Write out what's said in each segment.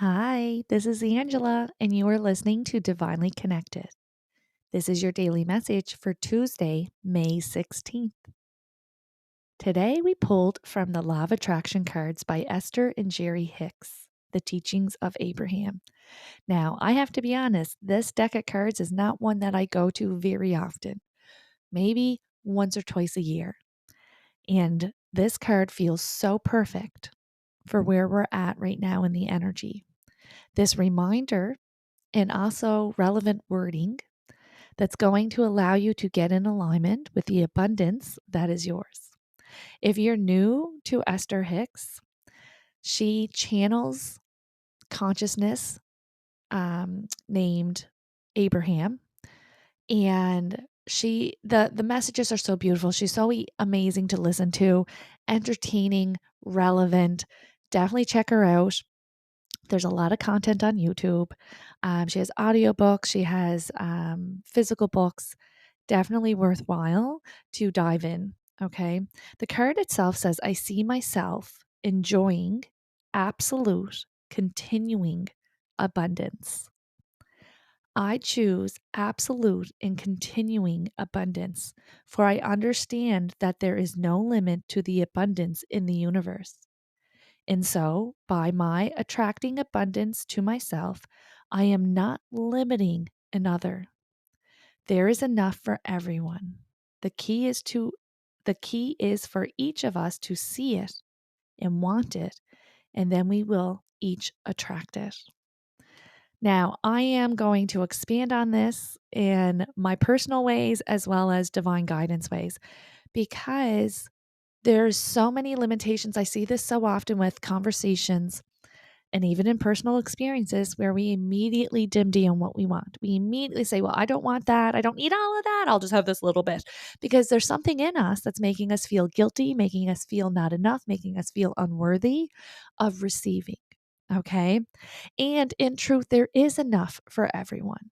Hi, this is Angela, and you are listening to Divinely Connected. This is your daily message for Tuesday, May 16th. Today, we pulled from the Law of Attraction cards by Esther and Jerry Hicks, The Teachings of Abraham. Now, I have to be honest, this deck of cards is not one that I go to very often, maybe once or twice a year. And this card feels so perfect for where we're at right now in the energy. This reminder and also relevant wording that's going to allow you to get in alignment with the abundance that is yours. If you're new to Esther Hicks, she channels consciousness named Abraham, and the messages are so beautiful. She's so amazing to listen to, entertaining, relevant. Definitely check her out. There's a lot of content on YouTube. She has audiobooks, she has physical books. Definitely worthwhile to dive in. Okay. The card itself says, I see myself enjoying absolute, continuing abundance. I choose absolute and continuing abundance, for I understand that there is no limit to the abundance in the universe. And so, by my attracting abundance to myself, I am not limiting another. There is enough for everyone. The key is to the key is for each of us to see it and want it, and then we will each attract it. Now, I am going to expand on this in my personal ways as well as divine guidance ways because there's so many limitations. I see this so often with conversations and even in personal experiences where we immediately dim down what we want. We immediately say, well, I don't want that. I don't need all of that. I'll just have this little bit because there's something in us that's making us feel guilty, making us feel not enough, making us feel unworthy of receiving. Okay. And in truth, there is enough for everyone.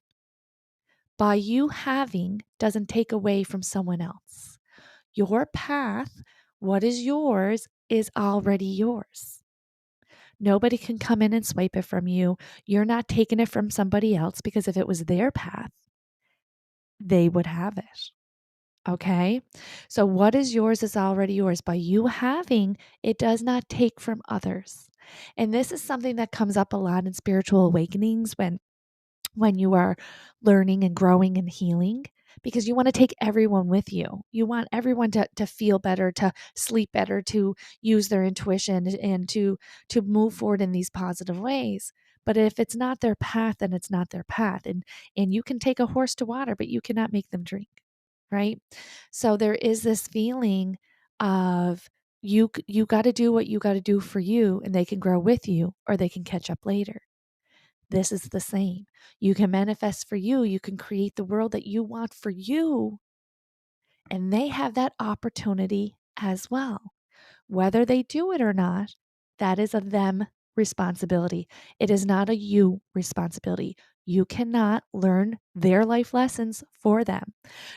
By you having doesn't take away from someone else. Your path, what is yours, is already yours. Nobody can come in and swipe it from you. You're not taking it from somebody else because if it was their path, they would have it. Okay. So what is yours is already yours. By you having, it does not take from others. And this is something that comes up a lot in spiritual awakenings when you are learning and growing and healing because you want to take everyone with you. You want everyone to feel better, to sleep better, to use their intuition and to move forward in these positive ways. But if it's not their path, then it's not their path. And you can take a horse to water, but you cannot make them drink, right? So there is this feeling of you got to do what you got to do for you and they can grow with you or they can catch up later. This is the same. You can manifest for you. You can create the world that you want for you. And they have that opportunity as well. Whether they do it or not, that is a them responsibility. It is not a you responsibility. You cannot learn their life lessons for them.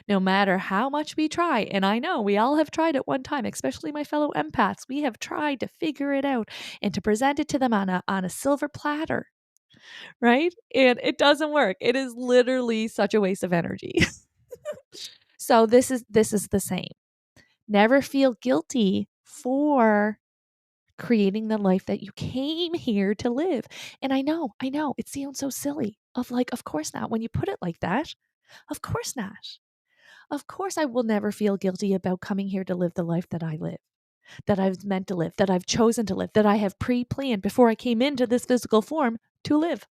No matter how much we try, and I know we all have tried at one time, especially my fellow empaths, we have tried to figure it out and to present it to them on a silver platter, right? And it doesn't work. It is literally such a waste of energy. So this is the same. Never feel guilty for creating the life that you came here to live. And I know, it sounds so silly of like, of course not. When you put it like that, of course not. Of course, I will never feel guilty about coming here to live the life that I live, that I've meant to live, that I've chosen to live, that I have pre planned before I came into this physical form to live.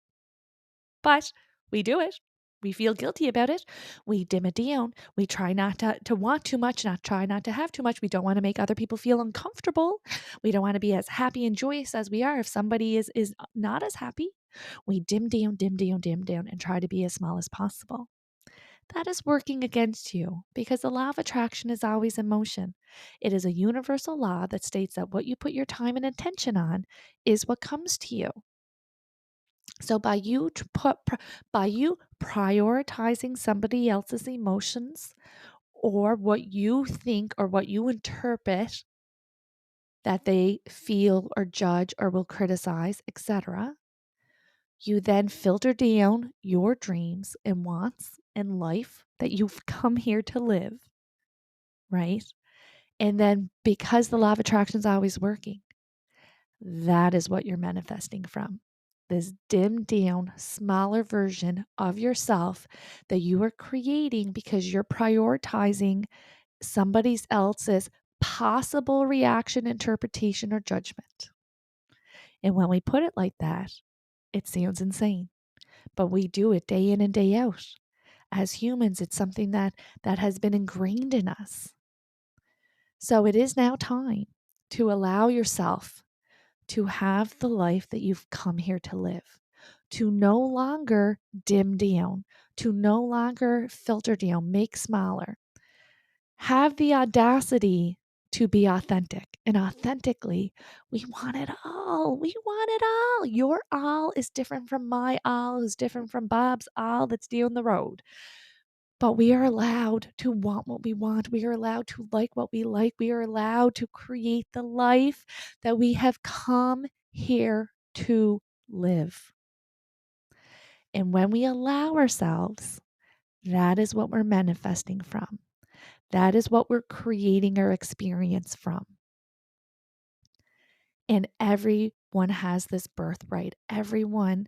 But we do it. We feel guilty about it. We dim it down. We try not to want too much, not try not to have too much. We don't want to make other people feel uncomfortable. We don't want to be as happy and joyous as we are. If somebody is not as happy, we dim down, dim down, dim down, and try to be as small as possible. That is working against you because the law of attraction is always in motion. It is a universal law that states that what you put your time and attention on is what comes to you. So by you prioritizing somebody else's emotions or what you think or what you interpret that they feel or judge or will criticize, etc., You then filter down your dreams and wants and life that you've come here to live, right? And then because the law of attraction is always working, that is what you're manifesting from. This dimmed down, smaller version of yourself that you are creating because you're prioritizing somebody else's possible reaction, interpretation, or judgment. And when we put it like that, it sounds insane, but we do it day in and day out. As humans, it's something that has been ingrained in us. So it is now time to allow yourself to have the life that you've come here to live, to no longer dim down, to no longer filter down, make smaller. Have the audacity to be authentic. And authentically, we want it all. We want it all. Your all is different from my all, is different from Bob's all that's down the road. But we are allowed to want what we want. We are allowed to like what we like. We are allowed to create the life that we have come here to live. And when we allow ourselves, that is what we're manifesting from. That is what we're creating our experience from. And everyone has this birthright. Everyone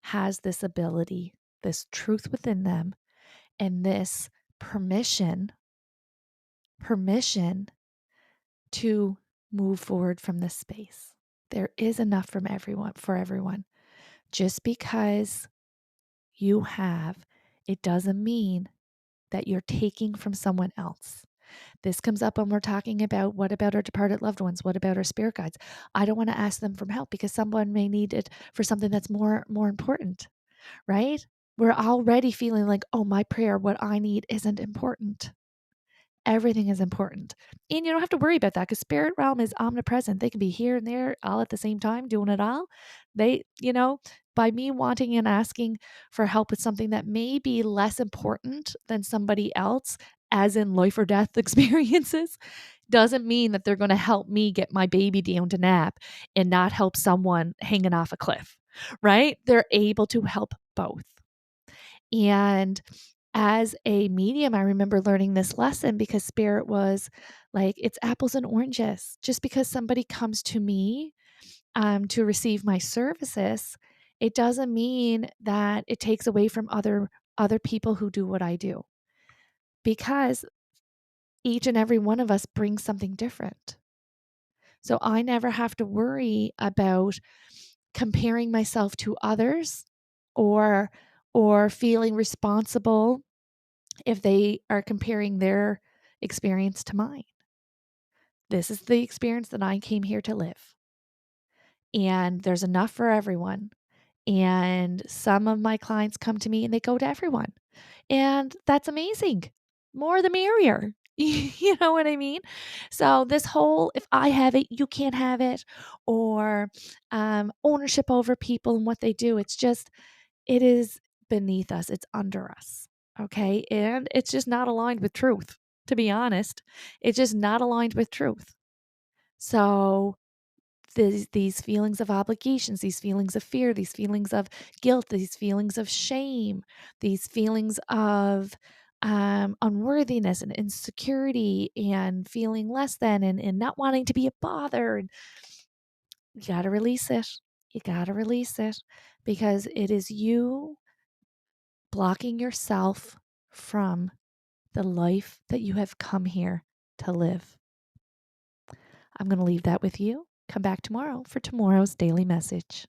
has this ability, this truth within them, and this permission to move forward from this space. There is enough from everyone for everyone. Just because you have, it doesn't mean that you're taking from someone else. This comes up when we're talking about what about our departed loved ones? What about our spirit guides? I don't want to ask them for help because someone may need it for something that's more important, right? We're already feeling like, oh, my prayer, what I need isn't important. Everything is important. And you don't have to worry about that because spirit realm is omnipresent. They can be here and there all at the same time doing it all. They, by me wanting and asking for help with something that may be less important than somebody else, as in life or death experiences, doesn't mean that they're going to help me get my baby down to nap and not help someone hanging off a cliff, right? They're able to help both. And as a medium, I remember learning this lesson because spirit was like, it's apples and oranges. Just because somebody comes to me to receive my services, it doesn't mean that it takes away from other people who do what I do, because each and every one of us brings something different. So I never have to worry about comparing myself to others or feeling responsible if they are comparing their experience to mine. This is the experience that I came here to live. And there's enough for everyone. And some of my clients come to me and they go to everyone. And that's amazing. More the merrier. You know what I mean? So this whole, if I have it, you can't have it, or ownership over people and what they do, it's just, it is beneath us. It's under us. Okay. And it's just not aligned with truth, to be honest. It's just not aligned with truth. So these feelings of obligations, these feelings of fear, these feelings of guilt, these feelings of shame, these feelings of unworthiness and insecurity and feeling less than and not wanting to be a bother. And you got to release it. You got to release it because it is you blocking yourself from the life that you have come here to live. I'm going to leave that with you. Come back tomorrow for tomorrow's daily message.